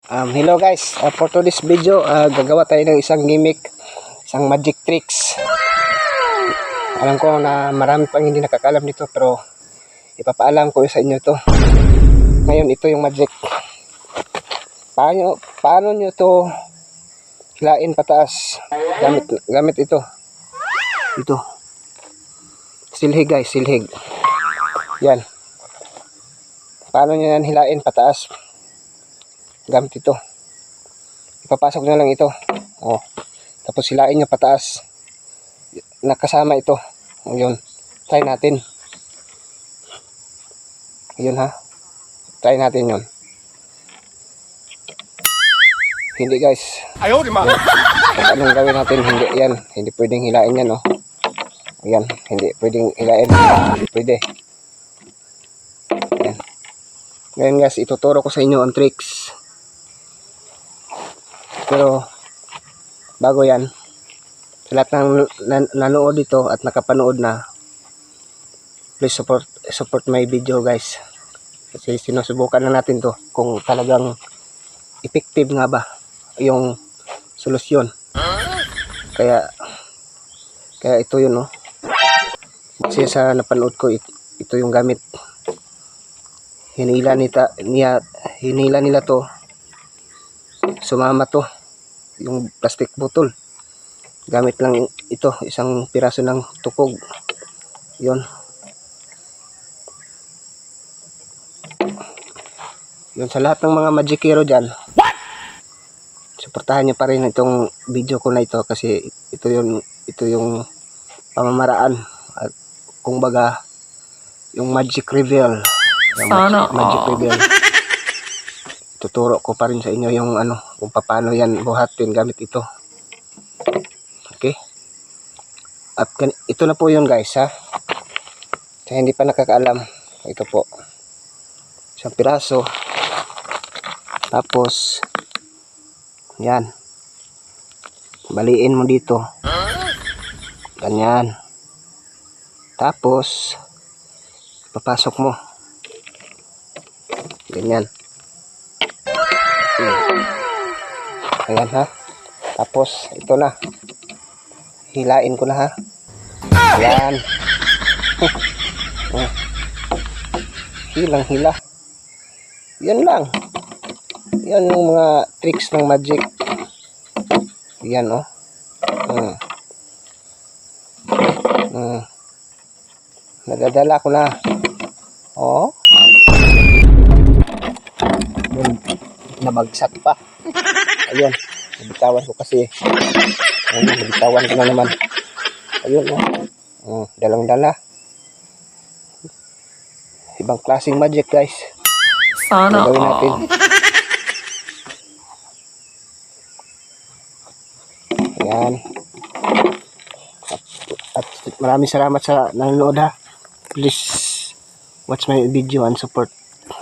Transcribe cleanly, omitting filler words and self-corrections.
Hello guys, for today's video, gagawa tayo ng isang gimmick, isang magic tricks. Alam ko na marami pang hindi nakakalam nito, pero ipapaalam ko sa inyo ito. Ngayon, ito yung magic. Paano nyo ito hilain pataas? Gamit ito. Ito. Silhig guys, silhig. Yan. Paano nyo yan hilain pataas? Gamit ito. Ipapasok nyo lang ito. Oh. Tapos hilain nyo pataas. Nakasama ito. O yun. Try natin. Yun ha. Try natin yun. Hindi guys. Ayaw di ma. Anong gawin natin? Hindi yan. Hindi pwedeng hilain yan oh. Ayan. Hindi pwedeng hilain. Hindi pwede. Ayan. Ngayon guys, ituturo ko sa inyo ang tricks. Pero bago yan, sa lahat ng nanood dito at nakapanood na, please support my video guys, kasi sinusubukan na natin to kung talagang effective nga ba yung solusyon. Kaya ito yun no. Kasi sa napanood ko, ito yung gamit. Hinila nila to, sumama to yung plastic bottle. Gamit lang ito, isang piraso ng tukog. Yun sa lahat ng mga magikero dyan, suportahan nyo pa rin itong video ko na ito, kasi ito yung pamamaraan at kung baga yung magic reveal, magic reveal. Tuturo ko pa rin sa inyo yung kung paano yan buhatin gamit ito. Okay? At ito na po yun guys ha. Kaya hindi pa nakakaalam. Ito po. Isang piraso. Tapos yan. Baliin mo dito. Ganyan. Tapos papasok mo. Ganyan. Ayan ha. Tapos ito na. Hilain ko na ha. Ayan. Hilang hila. Yan lang. Yan yung mga tricks ng magic. Yan oh. Nadadala ko na. Oh. Nabagsak pa. Ayun, nabitawan ko kasi. Ayun, nabitawan ko na naman. Ayun, dalang-dala. Ibang klaseng magic, guys. Sana gawin natin. Ayan. At maraming salamat sa nanonood ha. Please watch my video and support.